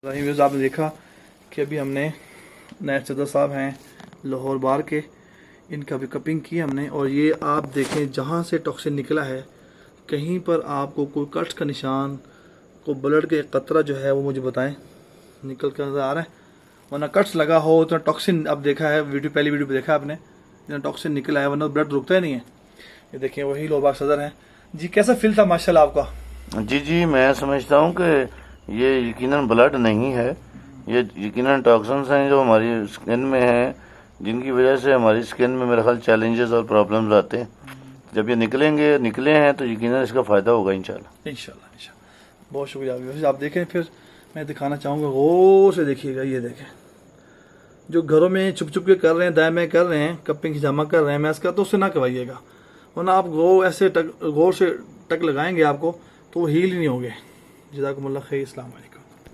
आपने देखा कि अभी हमने नए सदर साहब हैं लाहौर बार के, इनका भी कपिंग की हमने। और ये आप देखें जहाँ से टॉक्सिन निकला है कहीं पर आपको कोई कट्स का निशान, कोई ब्लड के कतरा जो है वो मुझे बताएं निकल कर नजर आ रहा है, वरना कट्स लगा हो तो टॉक्सिन अब देखा है वीडियो, पहली वीडियो पे देखा आपने, इतना टॉक्सिन निकला है, वरना ब्लड रुकता ही नहीं है। ये देखें वही लोबाग सदर हैं जी। कैसा फील था माशाल्लाह आपका? जी मैं समझता हूँ कि ये यकीनन ब्लड नहीं है, ये यकीनन टॉक्सिन्स हैं जो हमारी स्किन में हैं, जिनकी वजह से हमारी स्किन में मेरे ख्याल चैलेंजेस और प्रॉब्लम्स आते हैं। जब ये निकले हैं तो यकीनन इसका फ़ायदा होगा इंशाल्लाह। बहुत शुक्रिया। आप देखें, फिर मैं दिखाना चाहूँगा, गौर से देखिएगा। ये देखें जो घरों में छुप छुप के कर रहे हैं, दाएं में कर रहे हैं, कपिंग जमा कर रहे हैं मैस का, तो उससे ना करवाइएगा, वरना आप गौर से टक लगाएंगे आपको तो वो हील ही नहीं होंगे। जज़ाकुमुल्लाह खैर। अस्सलाम वालेकुम।